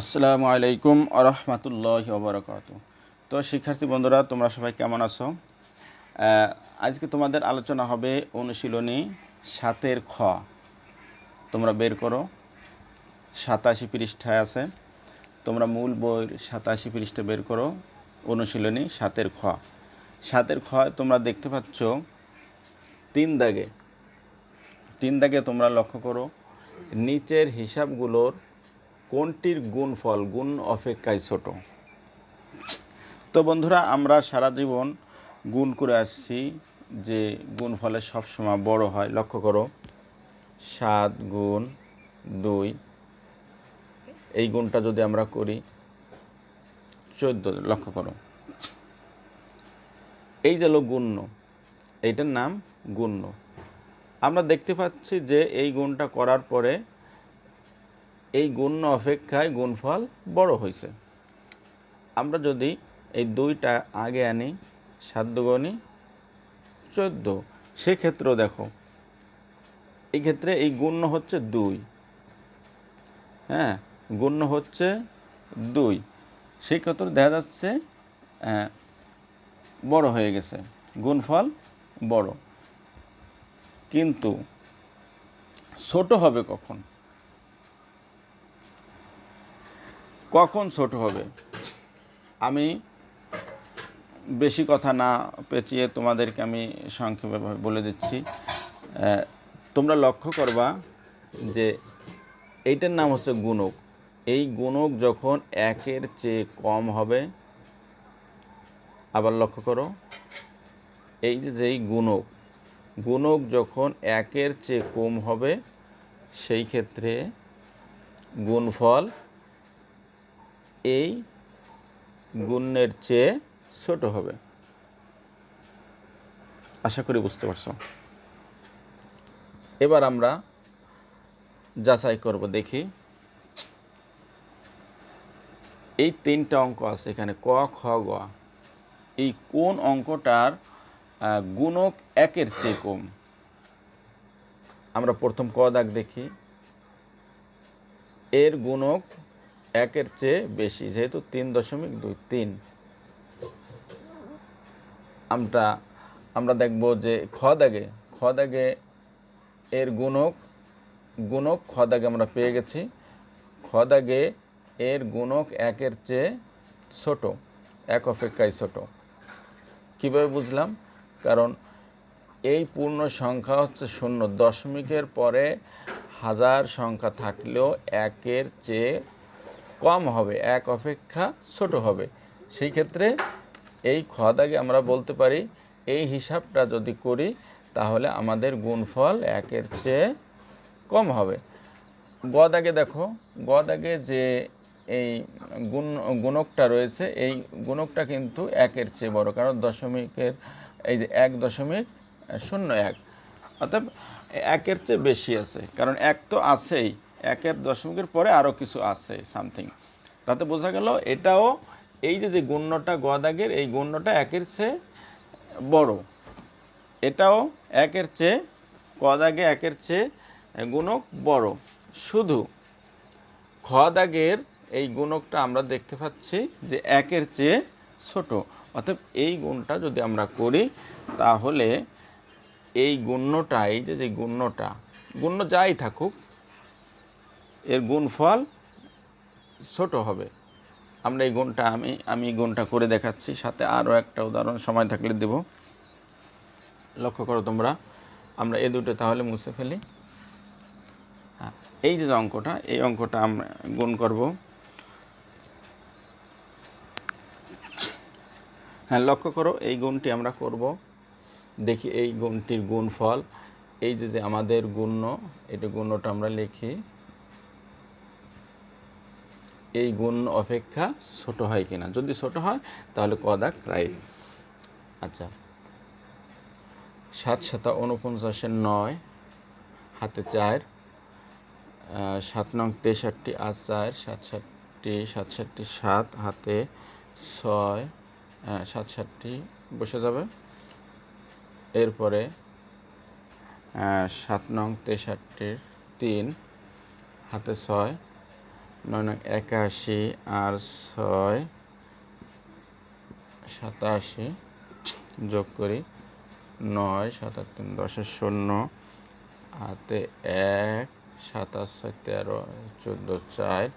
আসসালামু আলাইকুম আরহামতুল্লাহি ওবরাকাতু। তো শিক্ষার্থী বন্ধুরা, তোমরা সবাই কেমন আছো? আজকে তোমাদের আলোচনা হবে অনুশীলনী ৭-এর খ। তোমরা বের করো, ৮৭ পৃষ্ঠায় আছে। তোমরা মূল বইয়ের ৮৭ পৃষ্ঠা বের করো, অনুশীলনী ৭-এর খ। ৭-এর খ তোমরা দেখতে পাচ্ছ তিন দাগে তোমরা লক্ষ্য করো, নিচের হিসাবগুলোর কোনটির গুণফল গুণ অপেক্ষায় ছোট। তো বন্ধুরা, আমরা সারা জীবন গুণ করে আসছি যে গুণফলে সবসময় বড় হয়। লক্ষ্য করো, ৭ গুণ ২, এই গুণটা যদি আমরা করি ১৪। লক্ষ্য করো, এই যে হলো গুণ্য, এইটার নাম গুণ্য। আমরা দেখতে পাচ্ছি যে এই গুণটা করার পরে এই গুণ্য অপেক্ষায় গুণফল বড় হয়েছে। আমরা যদি এই ২টা আগে আনি, ৭ দুগুণে ১৪, সেক্ষেত্রেও দেখো এই ক্ষেত্রে এই গুণ্য হচ্ছে ২। হ্যাঁ, গুণ্য হচ্ছে ২, সেই ক্ষেত্রে দেখা যাচ্ছে বড় হয়ে গেছে, গুণফল বড়। কিন্তু ছোট হবে কখন? কখন ছোট হবে? আমি বেশি কথা না পেঁচিয়ে তোমাদেরকে আমি সংক্ষেপে বলে দিচ্ছি। তোমরা লক্ষ্য করবা যে এইটার নাম হচ্ছে গুণক। এই গুণক যখন ১-এর চেয়ে কম হবে, আবার লক্ষ্য করো, এই যেই গুণক যখন ১-এর চেয়ে কম হবে, সেই ক্ষেত্রে গুণফল এই গুণের চেয়ে ছোট হবে। আশা করি বুঝতে পারছো। এবার আমরা যাচাই করব, দেখি এই ৩টা অঙ্ক আছে এখানে, ক, খ, গ। এই কোন অঙ্কটার গুণক ১-এর চেয়ে কম? আমরা প্রথম ক দাগ দেখি, এর গুণক ১-এর চেয়ে বেশি, যেহেতু ৩.২৩। আমরা দেখব যে খ দাগে এর গুণক খ দাগে আমরা পেয়ে গেছি। খ দাগে এর গুণক ১-এর চেয়ে ছোট, ১ অপেক্ষায় ছোট। কীভাবে বুঝলাম? কারণ এই পূর্ণ সংখ্যা হচ্ছে ০, দশমিকের পরে হাজার সংখ্যা থাকলেও ১-এর চেয়ে কম হবে, ১ অপেক্ষা ছোট হবে। সেই ক্ষেত্রে এই খ দাগে আমরা বলতে পারি এই হিসাবটা যদি করি তাহলে আমাদের গুণফল ১-এর চেয়ে কম হবে। গ দাগে দেখো, গ দাগে যে এই গুণকটা রয়েছে, এই গুণকটা কিন্তু ১-এর চেয়ে বড়, কারণ দশমিকের এই যে ১.০১, অর্থাৎ ১-এর চেয়ে বেশি আছে, কারণ ১ তো আছেই, ১-এর দশমিকের পরে আরও কিছু আছে সামথিং। তাতে বোঝা গেল এটাও এই যে গুণ্যটা গ দাগের, এই গুণ্যটা ১-এর চেয়ে বড়। এটাও ১-এর চেয়ে, ক দাগে ১-এর চেয়ে গুণক বড়। শুধু খ দাগের এই গুণকটা আমরা দেখতে পাচ্ছি যে ১-এর চেয়ে ছোট। অর্থাৎ এই গুণটা যদি আমরা করি তাহলে এই গুণ্যটা, এই যে গুণ্য যাই থাকুক, এর গুণফল ছোট হবে। আমরা এই গুণটা আমি গুণটা করে দেখাচ্ছি, সাথে আরও একটা উদাহরণ সময় থাকলে দেব। লক্ষ্য করো তোমরা, আমরা এ দুটো তাহলে মুছে ফেলি। হ্যাঁ, এই যে অঙ্কটা, এই অঙ্কটা আমরা গুণ করব। হ্যাঁ, লক্ষ্য করো, এই গুণটি আমরা করব। দেখি এই গুণটির গুণফল, এই যে আমাদের গুণ্য, এটা গুণ্যটা আমরা লিখি, এই গুণ অপেক্ষা ছোট হয় কিনা। যদি ছোট হয় তাহলে ক দাগ রাইট। আচ্ছা, ৭ × ৪৯ ৯, হাতে ৪, ৭ নং ৬৩ আর ৪, ৬৭ ৭, হাতে ৬, ৬৭ বসে যাবে। এরপরে ৭ নং ৬৩ ৩, হাতে ৬, 9 নং 81 আর 6 87 যোগ করি 9 7 আর 3 10 শূন্য হাতে 1 7 আর 6 13 14 4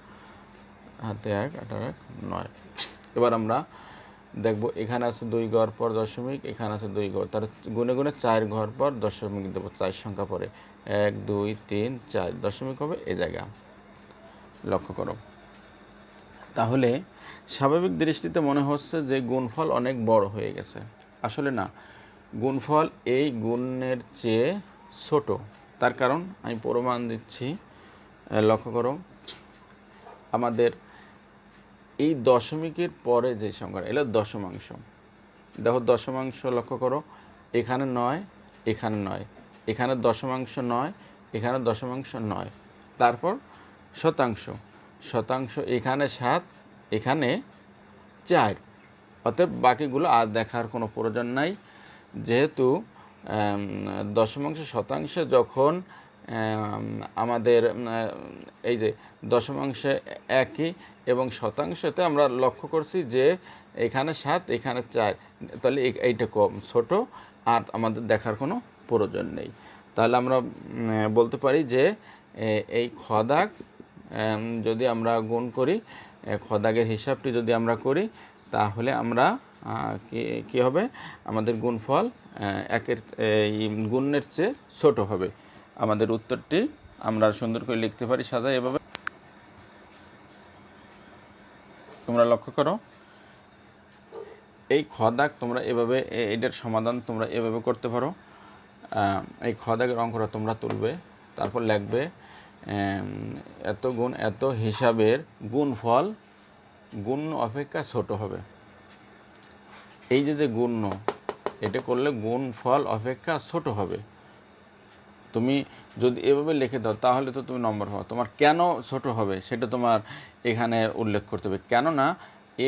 হাতে 1 8 আর 1 9। এবার আমরা দেখব এখানে আছে 2 ঘর পর দশমিক, এখানে আছে 2 ঘর, তার গুণে গুণে 4 ঘর পর দশমিক দেব, 4 সংখ্যা পরে 1 2 3 4 দশমিক হবে এই জায়গা। লক্ষ্য করো, তাহলে স্বাভাবিক দৃষ্টিতে মনে হচ্ছে যে গুণফল অনেক বড় হয়ে গেছে। আসলে না, গুণফল এই গুণের চেয়ে ছোট। তার কারণ আমি প্রমাণ দিচ্ছি। লক্ষ্য করো, আমাদের এই দশমিকের পরে যে সংখ্যা এলো দশমাংশ। দেখো দশমাংশ লক্ষ্য করো, এখানে 9 এখানে 9, এখানে দশমাংশ 9 এখানে দশমাংশ 9, তারপর শতাংশ, শতাংশ এখানে 7 এখানে 4। অতএব বাকিগুলো আর দেখার কোনো প্রয়োজন নাই, যেহেতু দশমাংশ শতাংশে যখন আমাদের এই যে দশমাংশে একই এবং শতাংশতে আমরা লক্ষ্য করছি যে এখানে 7 এখানে 4, তাহলে এইটা কম ছোট, আর আমাদের দেখার কোনো প্রয়োজন নেই। তাহলে আমরা বলতে পারি যে এই খদাগ যদি আমরা গুণ করি, খদাগের হিসাবটি যদি আমরা করি, তাহলে আমরা কি হবে, আমাদের গুণফল একের এই গুণের চেয়ে ছোট হবে। আমাদের উত্তরটি আমরা সুন্দর করে লিখতে পারি সাজাই এভাবে। তোমরা লক্ষ্য করো, এই খদাগ তোমরা এভাবে, এটার সমাধান তোমরা এভাবে করতে পারো। এই খদাগের অঙ্কটা তোমরা তুলবে, তারপর লিখবে এত গুণ এত হিসাবের গুণফল গুণ অপেক্ষা ছোট হবে। এই যে গুণ্য, এটা করলে গুণফল অপেক্ষা ছোট হবে। তুমি যদি এভাবে লিখে দাও তাহলে তো তুমি নম্বর পাও। তোমার কেন ছোট হবে সেটা তোমার এখানে উল্লেখ করতে হবে, কেননা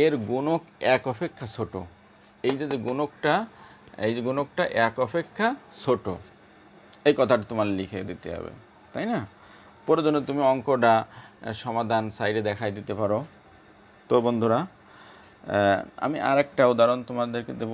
এর গুণক 1 অপেক্ষা ছোট। এই যে গুণকটা, এই যে গুণকটা 1 অপেক্ষা ছোট, এই কথাটা তোমার লিখে দিতে হবে, তাই না? প্রয়োজনে তুমি অঙ্কটা সমাধান সাইডে দেখাই দিতে পারো। তো বন্ধুরা, আমি আরেকটা উদাহরণ তোমাদেরকে দেব।